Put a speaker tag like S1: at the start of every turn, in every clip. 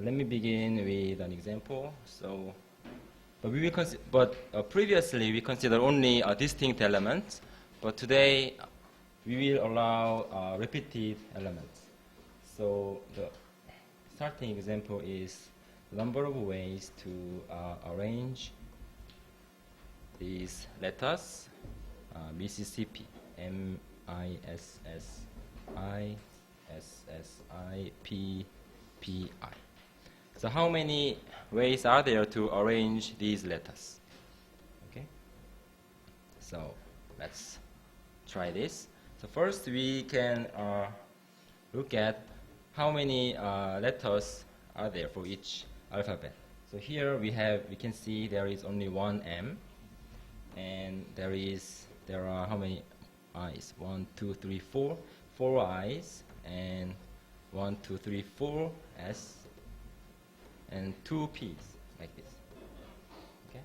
S1: So let me begin with an example. So, previously we considered only distinct elements, but today we will allow repeated elements. So the starting example is the number of ways to arrange these letters: Mississippi, M-I-S-S-I-S-S-I-P-P-I. So how many ways are there to arrange these letters? Okay. So let's try this. So first we can look at how many letters are there for each alphabet. So here we can see there is only one M, and there are how many I's? 1, 2, 3, 4. 4 I's, and 1, 2, 3, 4 S, and 2 P's, like this. Okay.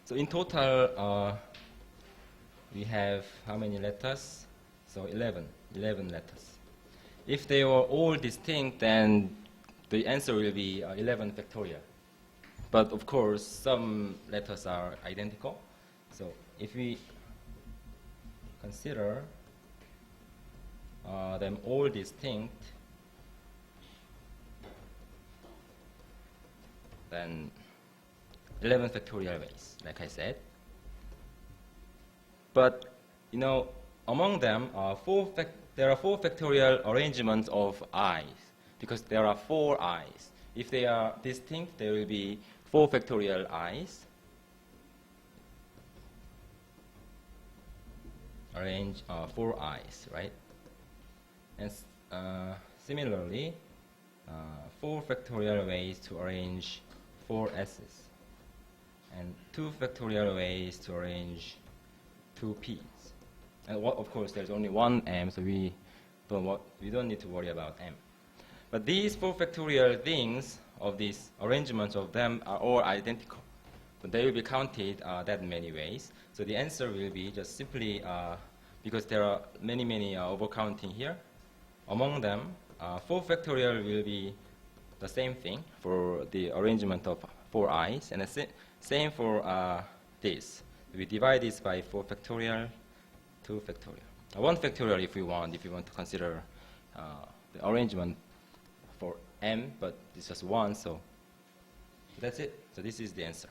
S1: So in total, we have how many letters? So 11 letters. If they were all distinct, then the answer will be 11 factorial. But of course, some letters are identical. So if we consider them all distinct, then 11 factorial ways, like I said. But you know, among them, there are 4 factorial arrangements of i's, because there are 4 i's. If they are distinct, there will be 4 factorial i's. Arrange 4 i's, right? And similarly, 4 factorial ways to arrange 4 s's, and 2 factorial ways to arrange 2 p's. And of course, there's only one m, so we don't need to worry about m. But these 4 factorial things of these arrangements of them are all identical. So they will be counted that many ways. So the answer will be just simply, because there are many overcounting here, among them, 4 factorial will be the same thing for the arrangement of 4 i's, and the same for this. We divide this by 4 factorial, 2 factorial. 1 factorial if you want to consider the arrangement for m, but it's just 1, so that's it. So this is the answer.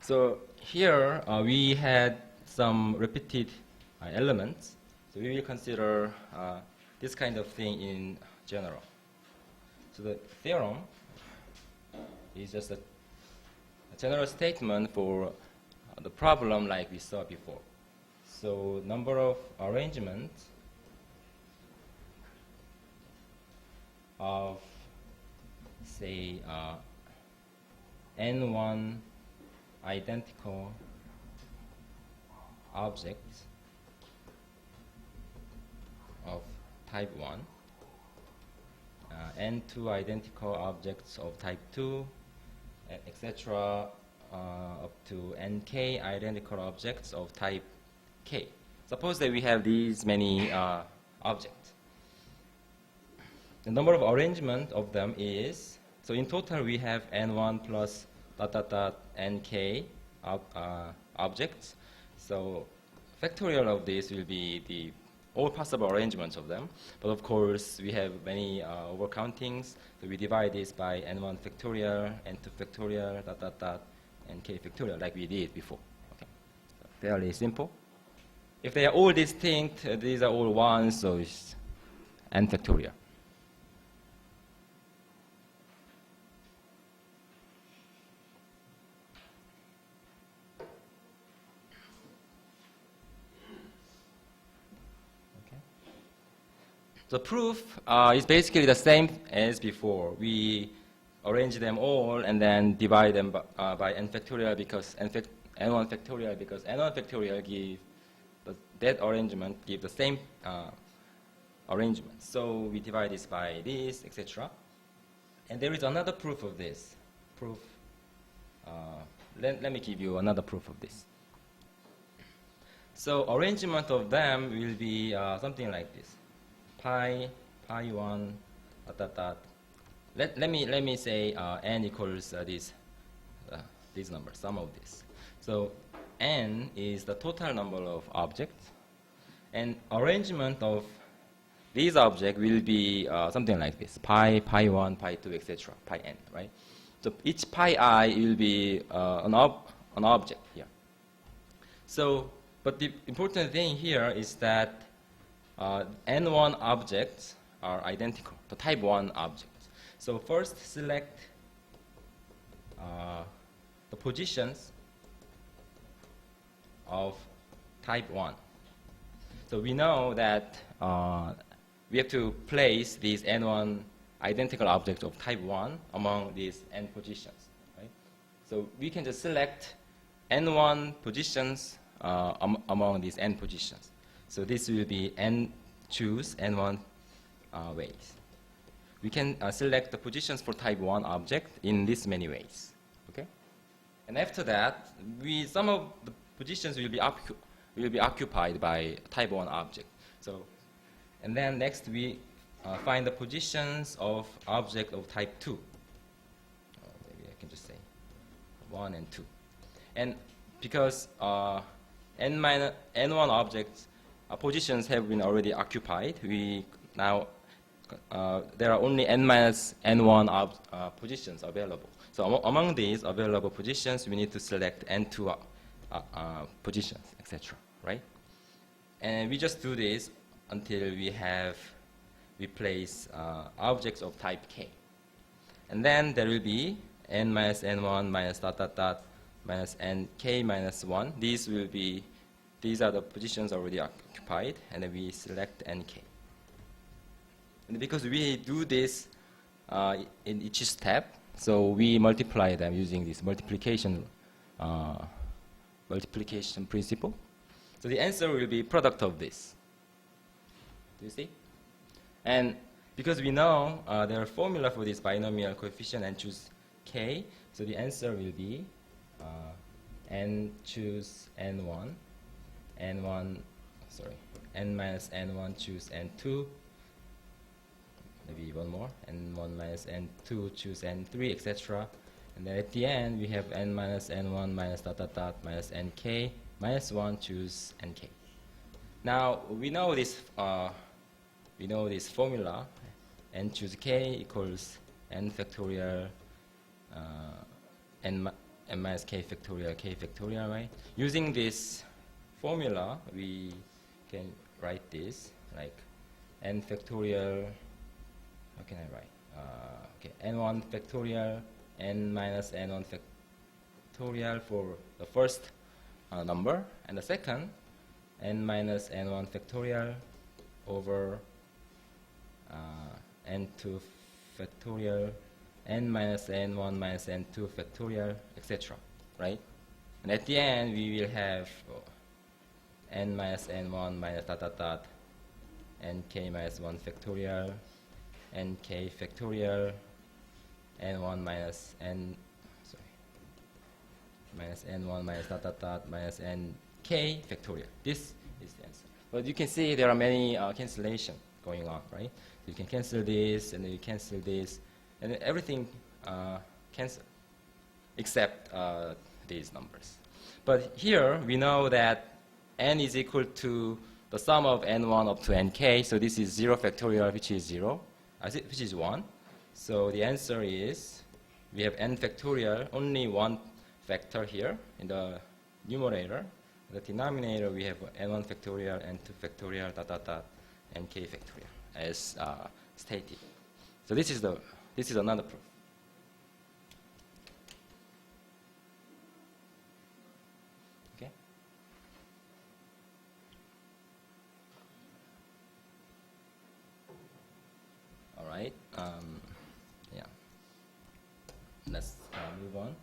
S1: So here we had some repeated elements. So we will consider this kind of thing in general. So the theorem is just a general statement for the problem like we saw before. So number of arrangements of, say, n1 identical objects of type 1, n2 identical objects of type 2, etc., up to nk identical objects of type k. Suppose that we have these many objects. The number of arrangement of them is, so in total we have n1 plus ... nk objects. So factorial of this will be the all possible arrangements of them. But of course, we have many overcountings. So we divide this by n1 factorial, n2 factorial, ... nk factorial, like we did before. Okay. So fairly simple. If they are all distinct, these are all 1, so it's n factorial. The proof is basically the same as before. We arrange them all and then divide them by n factorial because n1 factorial, because n1 factorial give that arrangement give the same arrangement. So we divide this by this, etc. And there is another proof of this. Let me give you another proof of this. So arrangement of them will be something like this. Pi 1, dot dot. Let me say n equals this number, sum of this. So n is the total number of objects, and arrangement of these objects will be something like this: pi, pi 1, pi 2, etc. Pi n, right? So each pi I will be an object here. So, but the important thing here is that n1 objects are identical, the type 1 objects. So first select the positions of type 1. So we know that we have to place these n1 identical objects of type 1 among these n positions, right? So we can just select n1 positions among these n positions. So this will be choose n1 ways. We can select the positions for type 1 object in this many ways. Okay? And after that, some of the positions will be occupied by type 1 object. So, and then next we find the positions of object of type 2. Maybe I can just say 1 and 2. And because n1 objects positions have been already occupied, we now there are only n-1 positions available. So among these available positions, we need to select n2 positions, etc. Right? And we just do this until we place objects of type k. And then there will be n minus n1 minus dot dot dot minus nk minus 1. These are the positions already occupied, and then we select nk. And because we do this in each step, so we multiply them using this multiplication principle. So the answer will be product of this. Do you see? And because we know there are formula for this binomial coefficient and choose k, so the answer will be n choose n1, n minus n1 choose n2, maybe one more, n1 minus n2 choose n3, etc. And then at the end we have n minus n1 minus dot dot dot minus nk minus 1 choose nk. Now we know this formula, n choose k equals n factorial n minus k factorial, right? Using this formula, we can write this like n factorial. How can I write? Okay, n1 factorial, n minus n1 factorial for the first number, and the second, n minus n1 factorial over n2 factorial, n minus n1 minus n2 factorial, etc. Right? And at the end, we will have n minus n1 minus dot dot dot nk minus 1 factorial, nk factorial, n1 minus n, minus n1 minus dot dot dot minus nk factorial. This is the answer. But you can see there are many cancellation going on, right? You can cancel this, and then you cancel this, and then everything cancel except these numbers. But here we know that n is equal to the sum of n1 up to nk, so this is 0 factorial, which is 0, which is 1. So the answer is we have n factorial, only one factor here in the numerator. The denominator we have n1 factorial, n2 factorial, dot dot dot, nk factorial, as stated. So this is another proof. Okay. All right. Yeah. Let's move on.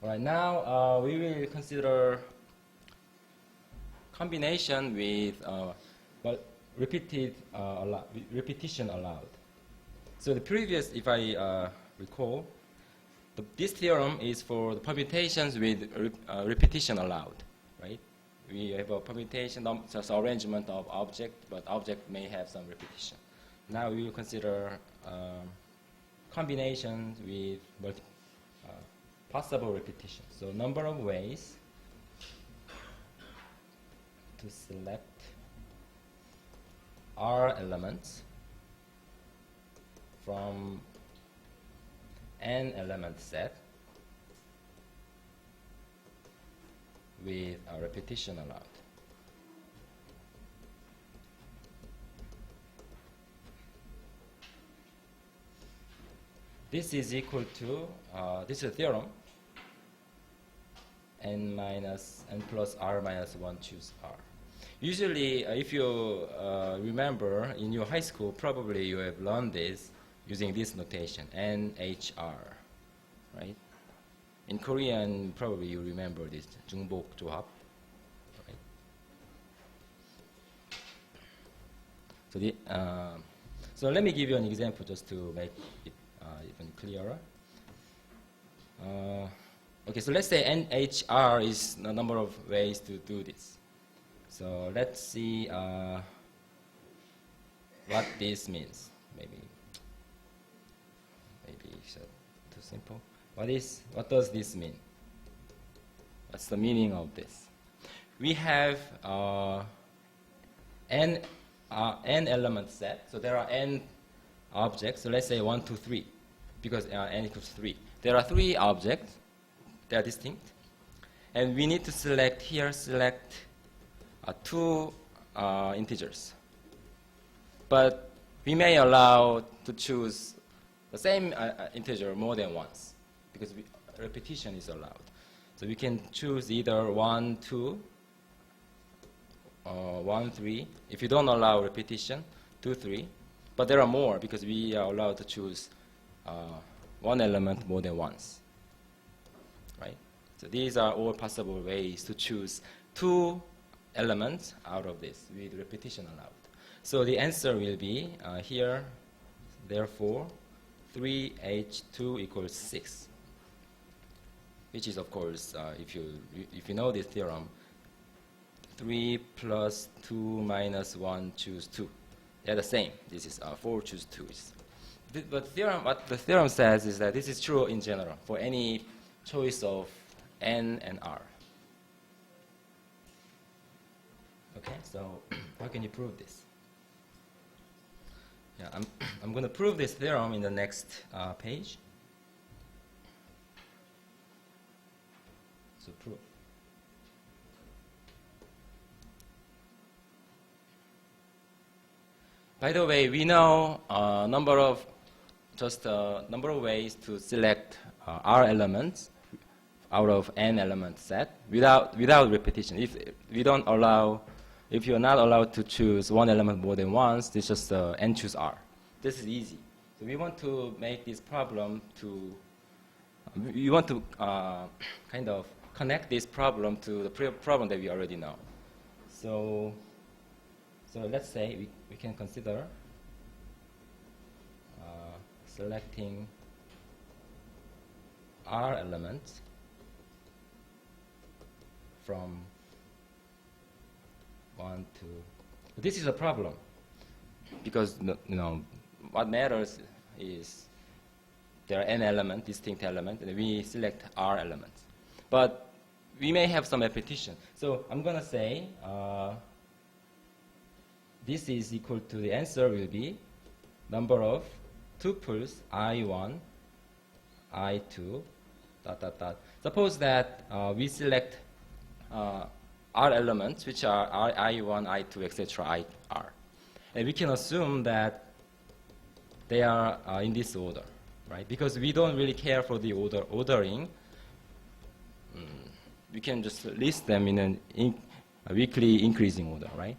S1: All right. Now we will consider combination with repetition allowed. So the previous, if I recall, this theorem is for the permutations with repetition allowed, right? we have a permutation, just arrangement of object, but object may have some repetition. Now we will consider combinations with possible repetition. So number of ways to select R elements from n element set with a repetition allowed. This is equal to, this is a theorem, n plus r minus 1 choose r. Usually, if you remember in your high school, probably you have learned this using this notation, NHR, right? In Korean, probably you remember this, 중복 조합, right? So let me give you an example just to make it even clearer. Okay, so let's say NHR is the number of ways to do this. So let's see what this means. Maybe it's too simple. What does this mean? What's the meaning of this? We have n element set. So there are n objects. So let's say 1, 2, 3, because n equals 3. There are 3 objects. They are distinct, and we need to select 2 integers. But we may allow to choose the same integer more than once, because repetition is allowed. So we can choose either 1, 2, or 1, 3. If you don't allow repetition, 2, 3. But there are more, because we are allowed to choose one element more than once. Right? So these are all possible ways to choose 2 elements out of this with repetition allowed. So the answer will be here, therefore, 3H2 equals 6, which is, of course, if you know this theorem, 3 plus 2 minus 1 choose 2. They're the same. This is 4 choose 2. But what the theorem says is that this is true in general for any choice of n and r. Okay, so how can you prove this? Yeah, I'm going to prove this theorem in the next page. So proof. By the way, we know number of ways to select R elements out of n element set without repetition. If you're not allowed to choose one element more than once, it's just n choose R. This is easy. So we want to make this problem we want to kind of connect this problem to the problem that we already know. So let's say we can consider selecting R elements from 1 to. This is a problem because what matters is there are n elements, distinct elements, and we select R elements. But we may have some repetition. So I'm going to say this is equal to, the answer will be number of tuples I1, I2, ... Suppose that we select R elements, which are I1, I2, etc., IR. And we can assume that they are in this order, right? Because we don't really care for the ordering. We can just list them in a weekly increasing order, right?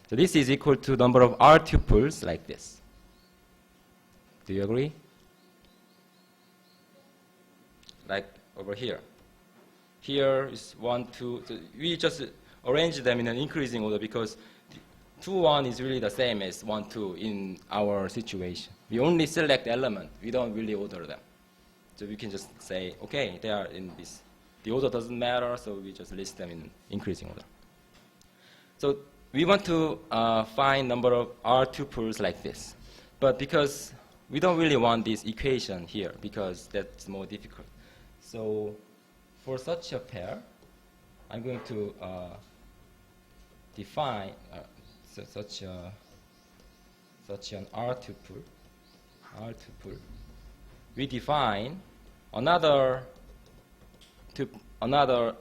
S1: So this is equal to number of R tuples like this. Do you agree? Like over here. Here is 1, 2. So we just arrange them in an increasing order because 2, 1 is really the same as 1, 2 in our situation. We only select element. We don't really order them. So we can just say, okay, they are in this. The order doesn't matter, so we just list them in increasing order. So we want to find number of R tuples like this. But because we don't really want this equation here, because that's more difficult. So for such a pair, I'm going to define such an R tuple. We define another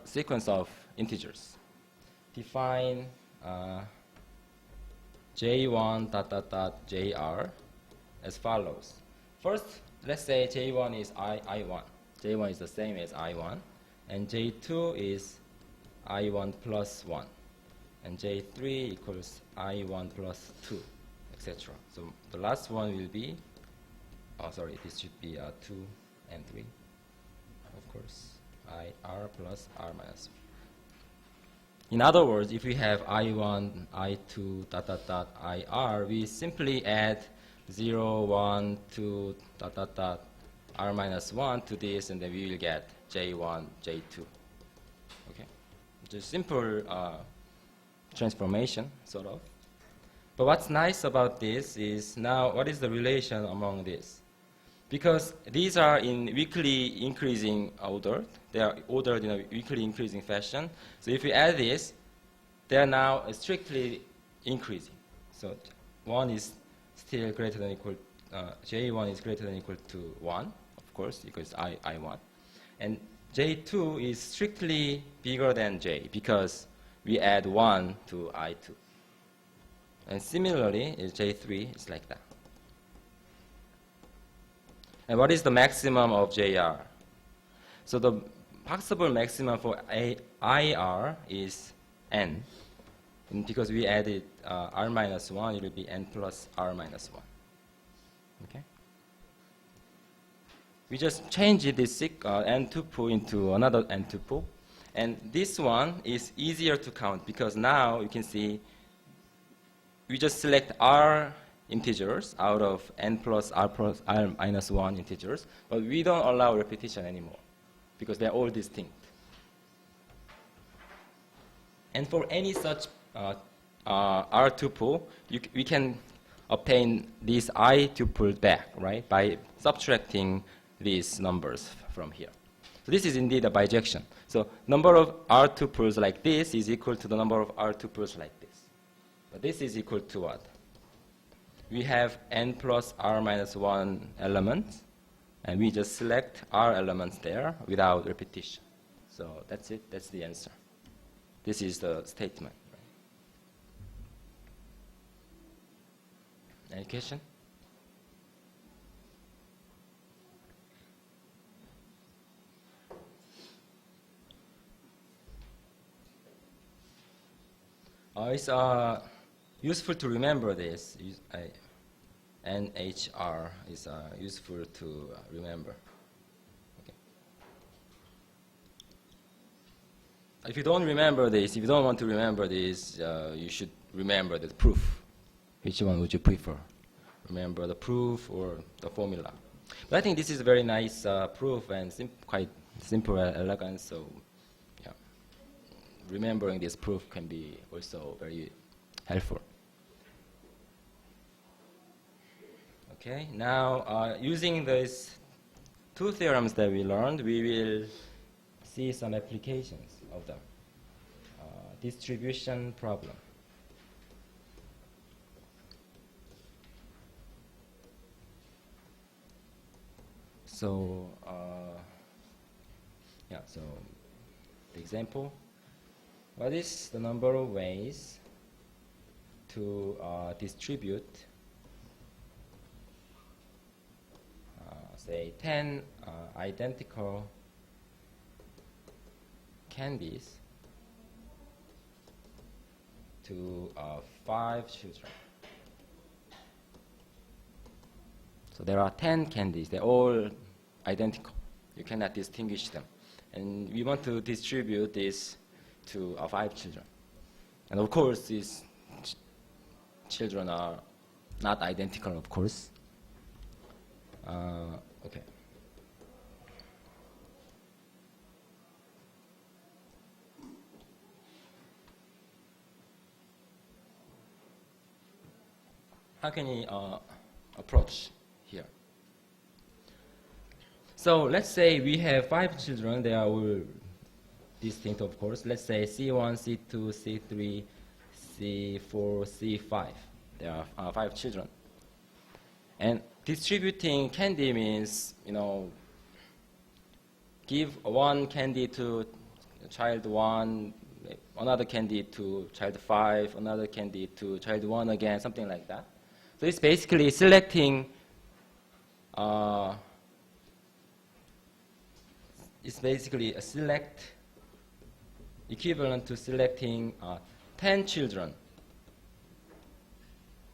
S1: sequence of integers. Define j1 dot dot dot jr as follows. First, let's say j1 is I1. j1 is the same as I1, and j2 is I1 plus 1, and j3 equals I1 plus 2, etc. So the last one will be, this should be 2 and 3, of course, IR plus R minus 1. In other words, if we have I1, I2, dot, dot, dot, IR, we simply add 0, 1, 2, dot, dot, dot, R minus 1 to this, and then we will get J1, J2. Okay? Just simple transformation, sort of. But what's nice about this is now what is the relation among this? Because these are in weakly increasing order. They are ordered in a weakly increasing fashion. So if we add this, they are now strictly increasing. So 1 is still greater than equal, J1 is greater than equal to 1, of course, because I1. And J2 is strictly bigger than J because we add 1 to I2. And similarly, J3 is like that. And what is the maximum of JR? So the possible maximum for IR is n. And because we added R minus 1, it will be n plus R minus 1. Okay? We just change this n tuple into another n tuple. And this one is easier to count because now you can see we just select R integers out of n plus R minus 1 integers, but we don't allow repetition anymore because they're all distinct. And for any such R tuple, we can obtain this I tuple back, right, by subtracting these numbers from here. So this is indeed a bijection. So number of R tuples like this is equal to the number of R tuples like this. But this is equal to what? We have n plus R minus 1 elements, and we just select R elements there without repetition. So that's it. That's the answer. This is the statement. Any question? It's useful to remember this. NHR is useful to remember. Okay. If you don't remember this, if you don't want to remember this, you should remember the proof. Which one would you prefer? Remember the proof or the formula? But I think this is a very nice proof and quite simple and elegant, so yeah. Remembering this proof can be also very helpful. Okay, now using these two theorems that we learned, we will see some applications of them. Distribution problem. So, so the example, what is the number of ways to distribute say 10 identical candies to 5 children. So there are 10 candies. They're all identical. You cannot distinguish them. And we want to distribute this to 5 children. And of course, these children are not identical, of course. Okay. how can you approach here? So let's say we have 5 children. They are all distinct, of course. Let's say C1, C2, C3, C4, C5. There are 5 children. And distributing candy means, give one candy to child 1, another candy to child 5, another candy to child 1 again, something like that. So it's basically selecting, it's basically a select equivalent to selecting 10 children,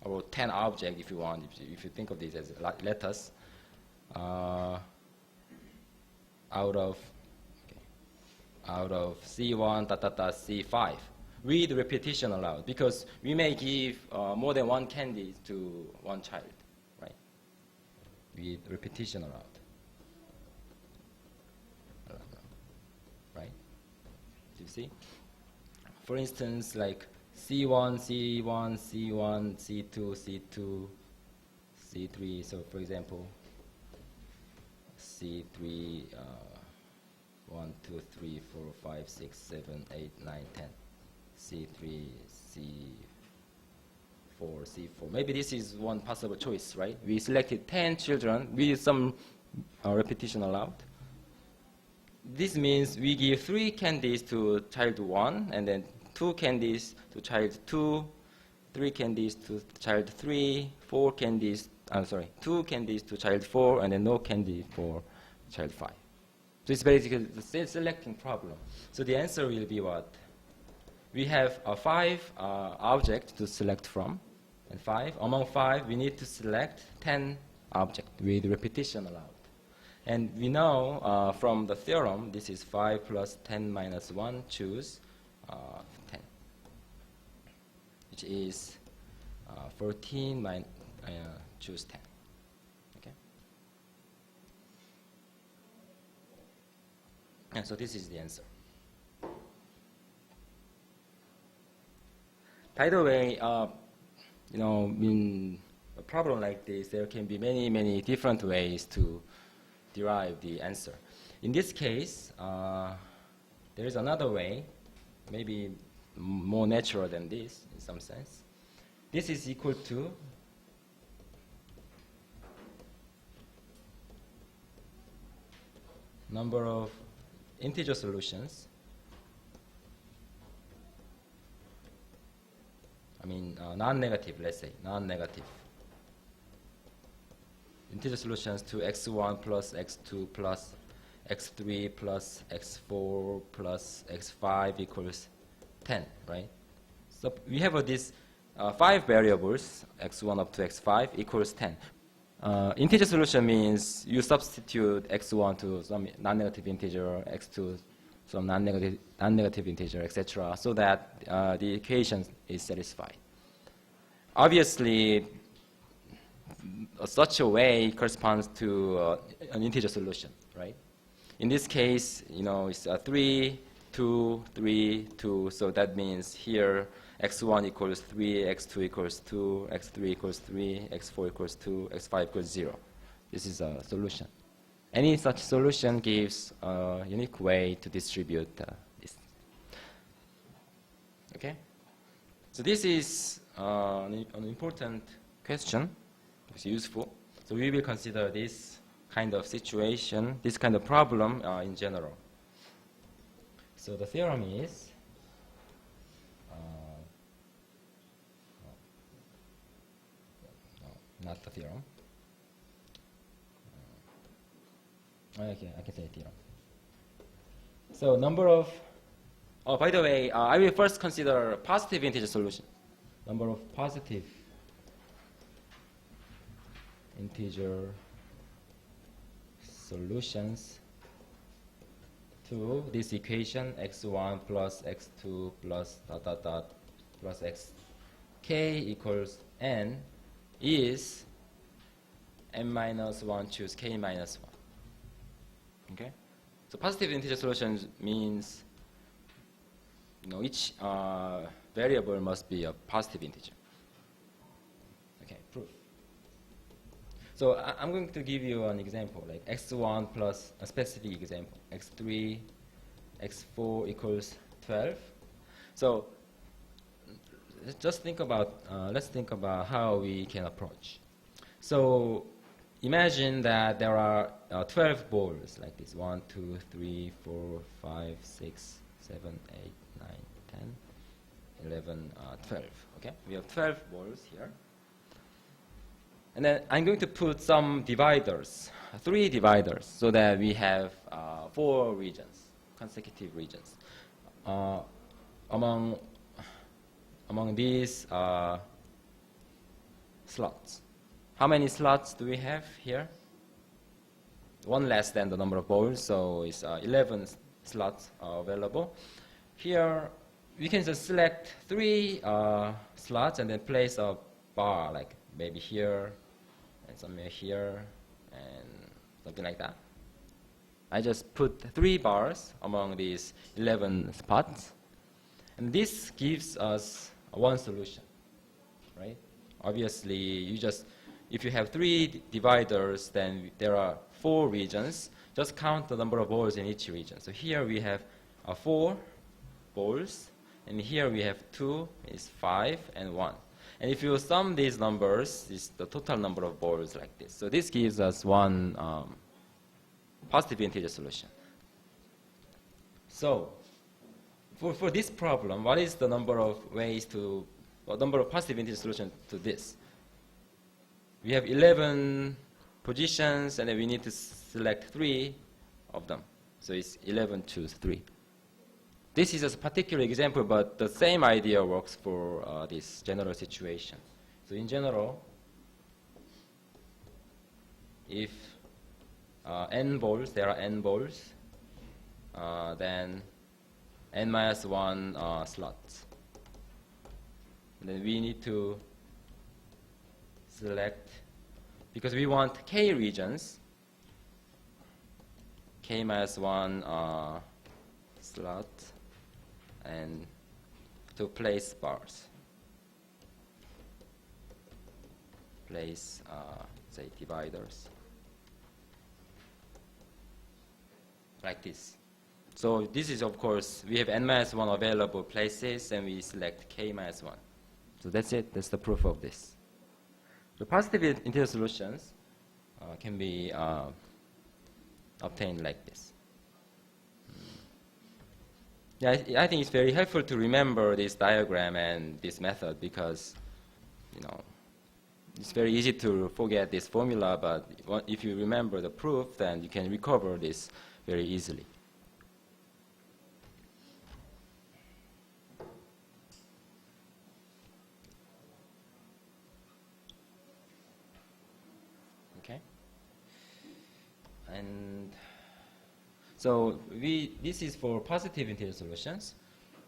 S1: or 10 objects if you want, if you think of these as letters, out of C1 C5 with repetition allowed, because we may give more than one candy to one child, right? With repetition allowed. Right? Do you see? For instance, like C1, C1, C1, C2, C2, C3. So, for example, C3, 1, 2, 3, 4, 5, 6, 7, 8, 9, 10. C3, C4, C4. Maybe this is one possible choice, right? We selected 10 children with some repetition allowed. This means we give 3 candies to child 1, and then 2 candies to child 2, 3 candies to child 3, 4 candies, 2 candies to child 4, and then no candy for child 5. So it's basically the selecting problem. So the answer will be what? We have 5 objects to select from, and among 5, we need to select 10 objects with repetition allowed. And we know from the theorem, this is 5 plus 10 minus 1, choose 10, which is 14 choose 10. Okay. And so this is the answer. By the way, in a problem like this, there can be many, many different ways to derive the answer. In this case, there is another way, maybe more natural than this in some sense. This is equal to number of integer solutions. Non-negative, let's say, non-negative. Integer solutions to x1 plus x2 plus x3 plus x4 plus x5 equals 10, right? So we have these 5 variables, x1 up to x5 equals 10. Integer solution means you substitute x1 to some non-negative integer, x2 some non-negative integer, etc., so that the equation is satisfied. Obviously, such a way corresponds to an integer solution, right? In this case, it's 3, 2, 3, 2. So that means here x1 equals 3, x2 equals 2, x3 equals 3, x4 equals 2, x5 equals 0. This is a solution. Any such solution gives a unique way to distribute this. Okay? So this is an important question. It's useful. So we will consider this kind of situation, this kind of problem in general. So the theorem is not the theorem. Okay, I can say theorem. So number of, by the way, I will first consider positive integer solution. Number of positive integer solutions to this equation x1 plus x2 plus ... plus xk equals n is n minus 1 choose k minus 1. Okay? So positive integer solutions means each variable must be a positive integer. Okay, proof. So I'm going to give you an example, like x1 plus a specific example, x3, x4 equals 12. So just think about, let's think about how we can approach. So imagine that there are 12 balls like this, 1, 2, 3, 4, 5, 6, 7, 8, 9, 10, 11, 12. Okay, we have 12 balls here. And then I'm going to put some dividers, 3 dividers, so that we have 4 regions, consecutive regions. Among these slots. How many slots do we have here? 1 less than the number of balls, so it's 11 slots available. Here, we can just select 3 slots and then place a bar, like maybe here, and somewhere here, and something like that. I just put 3 bars among these 11 spots, and this gives us one solution, right? Obviously, if you have 3 dividers, then there are 4 regions. Just count the number of balls in each region. So here we have 4 balls, and here we have 2, is 5, and 1. And if you sum these numbers, it's the total number of balls like this. So this gives us one positive integer solution. So for this problem, what is the number of number of positive integer solutions to this? We have 11 positions, and then we need to select 3 of them. So it's 11 choose 3. This is a particular example, but the same idea works for this general situation. So in general, if n balls, there are n balls, then n minus 1 slots. And then we need to select, because we want k regions, k minus 1 slot, and to place bars. Place, say, dividers. Like this. So this is, of course, we have n minus 1 available places, and we select k minus 1. So that's it. That's the proof of this. The positive integer solutions can be obtained like this. Yeah, I think it's very helpful to remember this diagram and this method, because, it's very easy to forget this formula, but if you remember the proof, then you can recover this very easily. Okay. And so this is for positive integer solutions,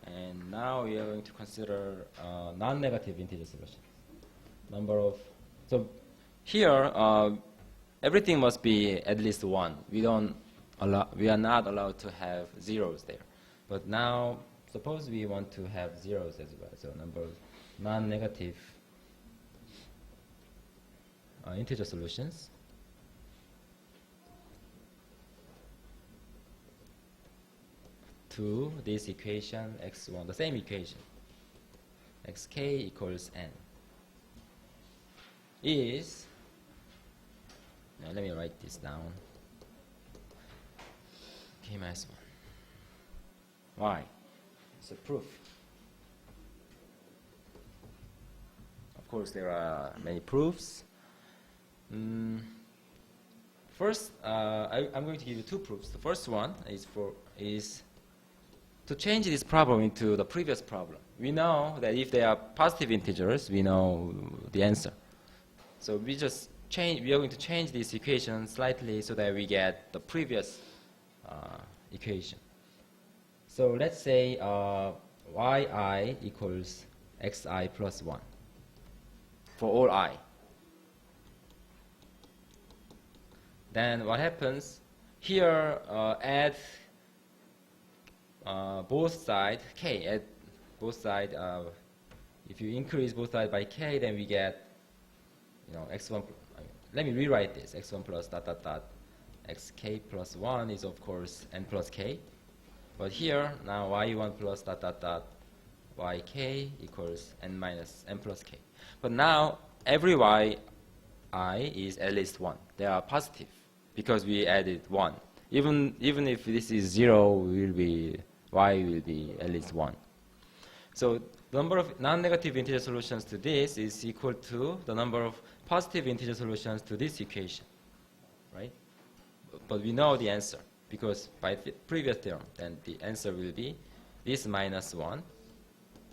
S1: and now we are going to consider non-negative integer solutions. So here everything must be at least 1. We are not allowed to have zeros there. But now suppose we want to have zeros as well. So number of non-negative integer solutions. To this equation, x1, the same equation, xk equals n, is, now let me write this down, k minus 1. Why? It's a proof. Of course, there are many proofs. First, I'm going to give you 2 proofs. The first one is to change this problem into the previous problem. We know that if they are positive integers, we know the answer. So we are going to change this equation slightly so that we get the previous equation. So let's say yi equals xi plus 1 for all I. Then what happens? Here, add both sides k. Add both sides. If you increase both sides by k, then we get, x1. let me rewrite this. X1 plus dot dot dot xk plus 1 is of course n plus k. But here, now y1 plus dot dot dot yk equals n minus n plus k. But now every yi is at least 1. They are positive because we added 1. Even if this is 0, y will be at least 1. So the number of non-negative integer solutions to this is equal to the number of positive integer solutions to this equation, right? But we know the answer because by the previous theorem, then the answer will be this minus 1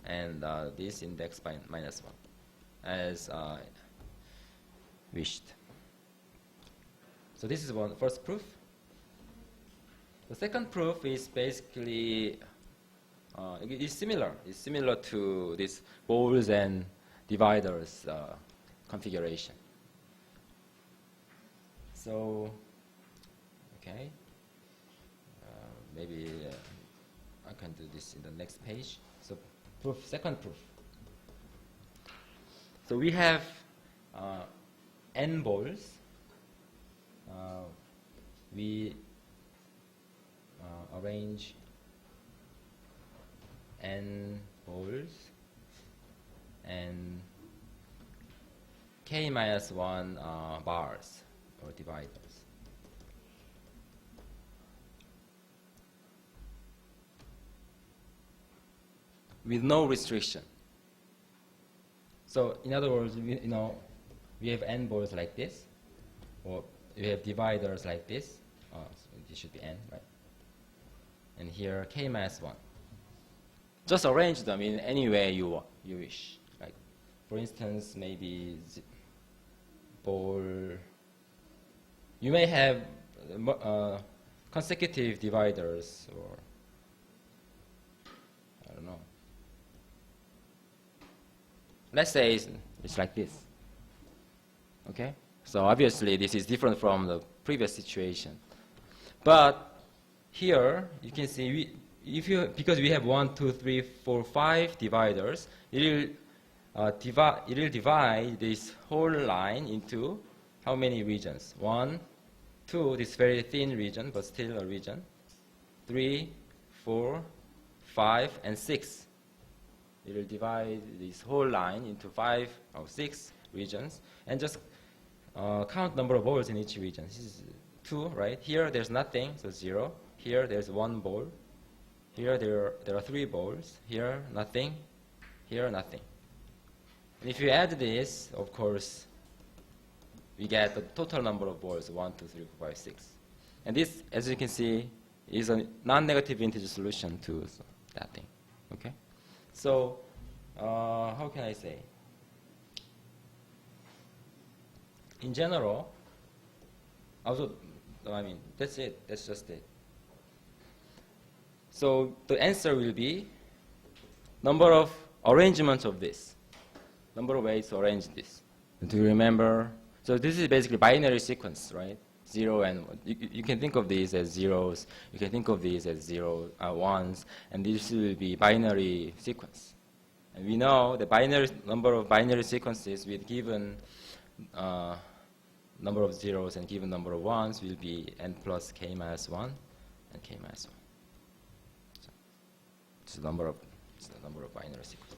S1: and this index by minus 1 as wished. So this is one first proof. The second proof is basically it's similar. It's similar to this balls and dividers configuration. So, okay, maybe I can do this in the next page. So, second proof. So we have n balls. We arrange n balls and k minus 1 bars or dividers. With no restriction. So in other words, we have n balls like this, or we have dividers like this. So this should be n, right? And here k minus 1. Just arrange them in any way you wish. Like, for instance, maybe ball. You may have consecutive dividers, or I don't know. Let's say it's like this. Okay? So obviously this is different from the previous situation. But here you can see because we have 1, 2, 3, 4, 5 dividers, it will divide this whole line into how many regions? 1, 2, this very thin region, but still a region. 3, 4, 5, and 6. It will divide this whole line into 5 or 6 regions, and just count number of balls in each region. This is 2, right? Here there's nothing, so 0. Here there's 1 ball. Here there are 3 balls. Here nothing. Here nothing. And if you add this, of course, we get the total number of balls: 1, 2, 3, 4, 5, 6. And this, as you can see, is a non-negative integer solution to that thing. Okay. So how can I say? In general, that's it. That's just it. So the answer will be number of arrangements of this, number of ways to arrange this. Do you remember? So this is basically binary sequence, right? 0 and 1. You can think of these as zeros. You can think of these as ones, and this will be binary sequence. And we know the number of binary sequences with given number of zeros and given number of ones will be n plus k minus 1 and k minus 1. So it's the number of binary sequences.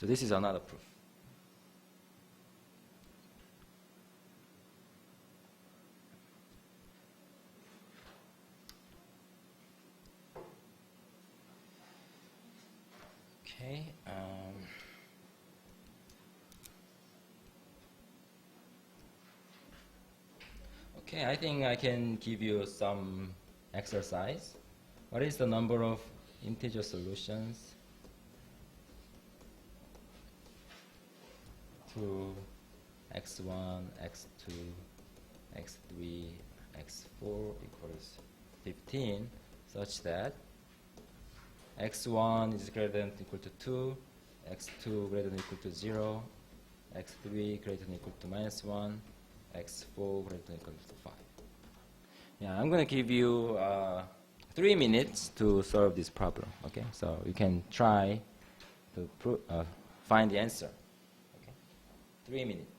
S1: So this is another proof. Okay. Okay, I think I can give you some exercise. What is the number of integer solutions to x1, x2, x3, x4 equals 15, such that x1 is greater than or equal to 2, x2 greater than or equal to 0, x3 greater than or equal to minus 1, x4 greater than or equal to 5. Yeah, I'm going to give you 3 minutes to solve this problem. Okay, so you can try to find the answer. Okay. 3 minutes.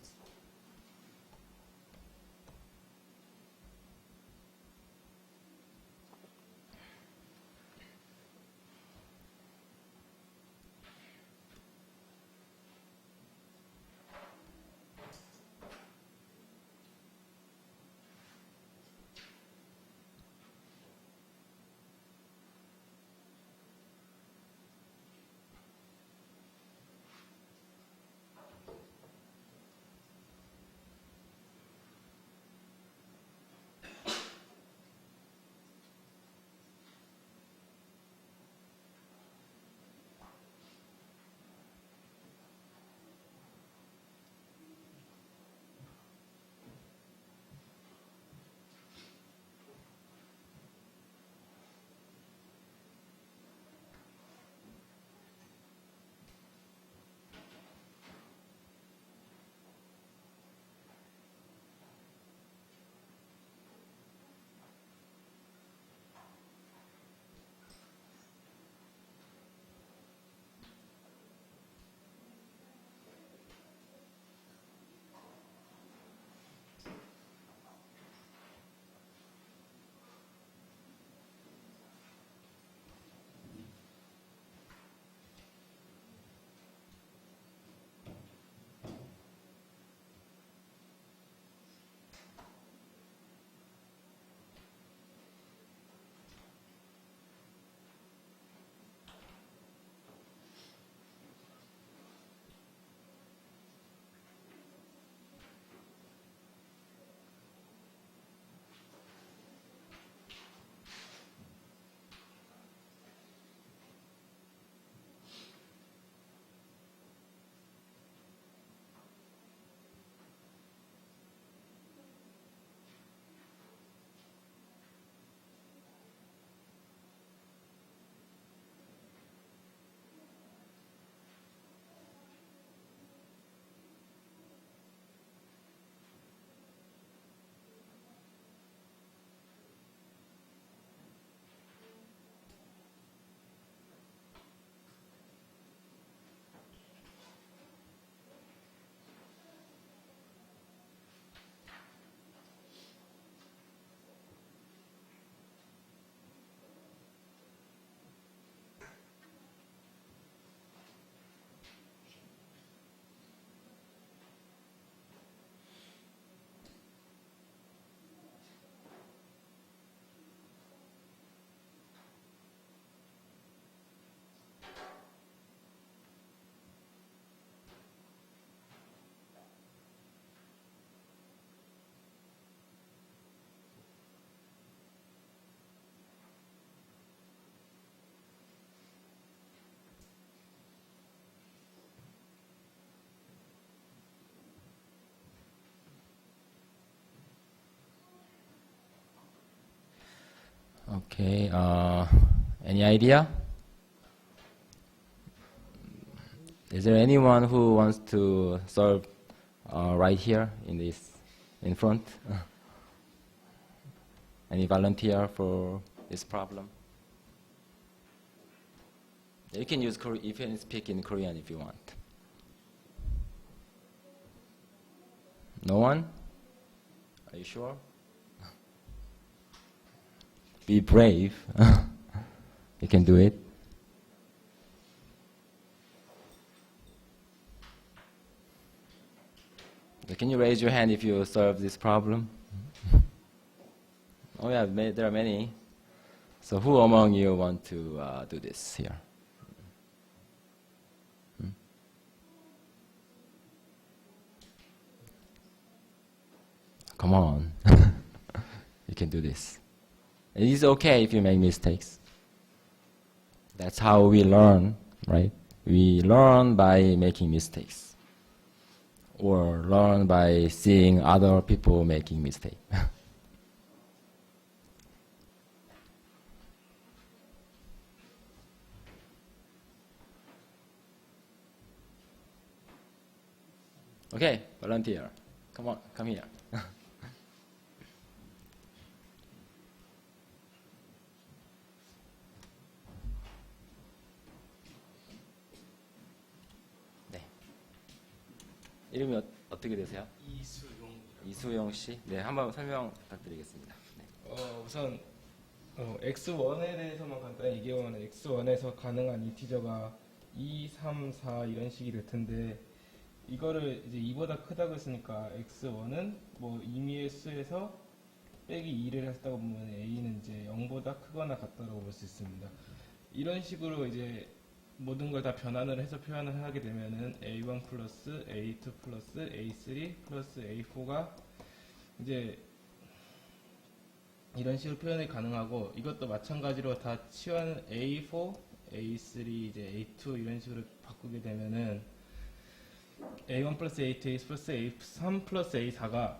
S1: Okay, any idea? Is there anyone who wants to solve right here in front? Any volunteer for this problem? You can use you can speak in Korean if you want. No one? Are you sure? Be brave. You can do it. Can you raise your hand if you solve this problem? Oh yeah, there are many. So who among you want to do this here? Come on. You can do this. It is okay if you make mistakes. That's how we learn, right? We learn by making mistakes. Or learn by seeing other people making mistakes. Okay, volunteer. Come on, come here. 이름이 어떻게 되세요?
S2: 이수용.
S1: 이수용 씨. 네, 한번 설명 부탁드리겠습니다. 네.
S2: 우선 x1에 대해서만 간단히 얘기하면 x1에서 가능한 인티저가 2, 3, 4 이런 식이 될 텐데 이거를 이제 2보다 크다고 했으니까 x1은 뭐 임의의 수에서 빼기 2를 했다고 보면 a는 이제 0보다 크거나 같다고 볼 수 있습니다. 이런 식으로 이제 모든 걸 다 변환을 해서 표현을 하게 되면은 a1 플러스 a2 플러스 a3 플러스 a4가 이제 이런 식으로 표현이 가능하고 이것도 마찬가지로 다 치환 a4, a3, 이제 a2 이런 식으로 바꾸게 되면은 a1 플러스 a2, a 플러스 a3 플러스 a4가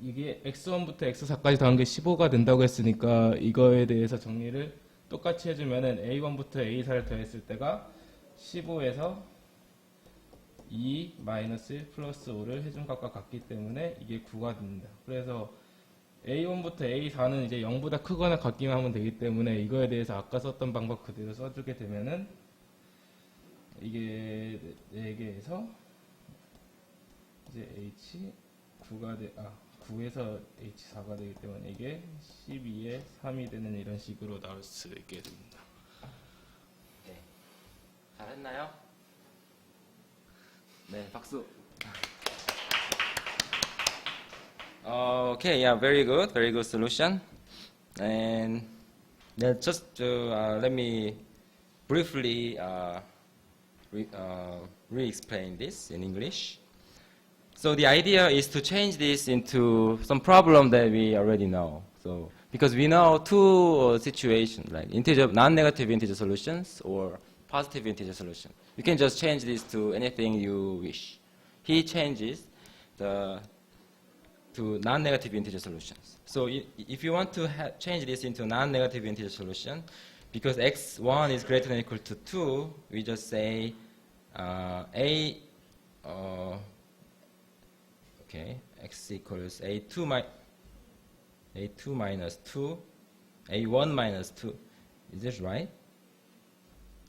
S2: 이게 x1부터 x4까지 더한 게 15가 된다고 했으니까 이거에 대해서 정리를 똑같이 해주면은 a1부터 a4를 더했을 때가 15에서 2 마이너스 1 플러스 5를 해준 값과 같기 때문에 이게 9가 됩니다. 그래서 A1부터 A4는 이제 0보다 크거나 같기만 하면 되기 때문에 이거에 대해서 아까 썼던 방법 그대로 써주게 되면은 이게 4개에서 이제 H9가 9에서 H4가 되기 때문에 이게 12에 3이 되는 이런 식으로 나올 수 있게 됩니다.
S1: 네. 잘했나요? 네, 박수. Okay, yeah, very good solution. And then just let me briefly re-explain this in English. So the idea is to change this into some problem that we already know. So because we know two situations, like non-negative integer solutions or positive integer solution. You can just change this to anything you wish. He changes to non-negative integer solutions. So if you want to change this into non-negative integer solution, because x1 is greater than or equal to 2, we just say x equals a2 minus 2, a1 minus 2. Is this right?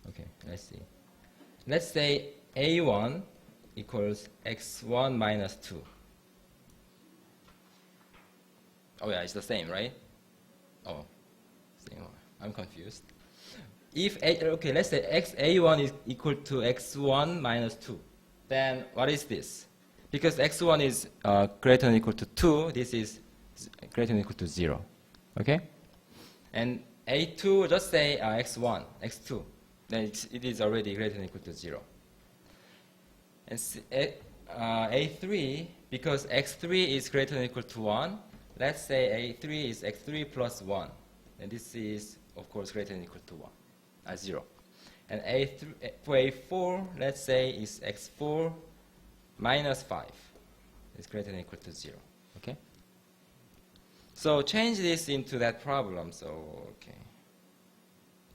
S1: Okay, let's see. Let's say a1 equals x1 minus 2. Oh yeah, it's the same, right? Oh, same. I'm confused. Let's say a1 is equal to x1 minus 2. Then what is this? Because x1 is greater than or equal to 2, this is greater than or equal to 0. Okay? And a2, just say x1, x2. Then it is already greater than or equal to 0. And a3, because x3 is greater than or equal to 1, let's say a3 is x3 plus 1. And this is, of course, greater than or equal to 0. And for a4, let's say is x4 minus 5. It's greater than or equal to 0. Okay? So change this into that problem. So, okay.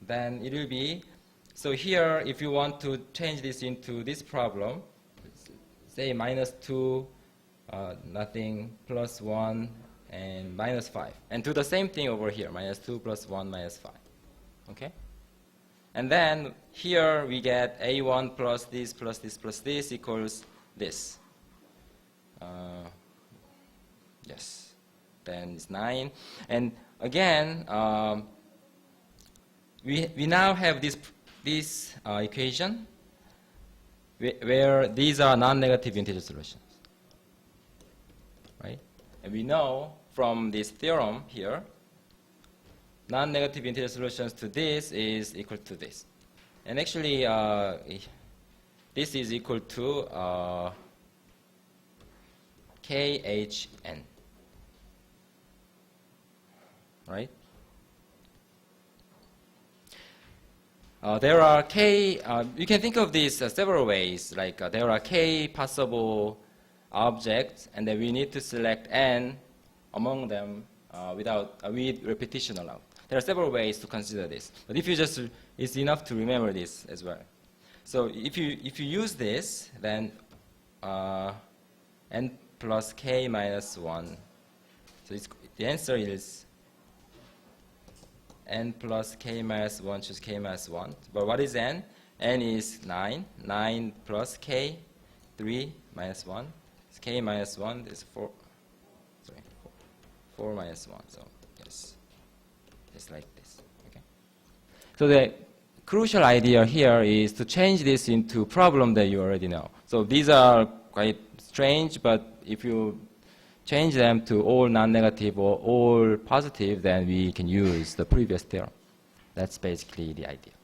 S1: Then it will be, so here, if you want to change this into this problem, say minus 2, nothing, plus 1, and minus 5. And do the same thing over here, minus 2 plus 1 minus 5. Okay? And then here we get a1 plus this plus this plus this equals this. Yes. Then it's 9. And again, we now have this equation where these are non-negative integer solutions. Right? And we know from this theorem here, non-negative integer solutions to this is equal to this. And actually, this is equal to KHN. Right? There are K, you can think of this several ways. Like there are K possible objects, and then we need to select N among them with repetition allowed. There are several ways to consider this, but if you just, it's enough to remember this as well. So if you use this, then N plus K minus 1. So the answer is N plus K minus 1, choose K minus 1. But what is N? N is 9. 9 plus K 3 minus 1. It's k minus 1 is 4. Sorry, 4 minus 1. So yes, it's like this. Okay. So the crucial idea here is to change this into problem that you already know. So these are quite strange, but if you change them to all non-negative or all positive, then we can use the previous theorem. That's basically the idea.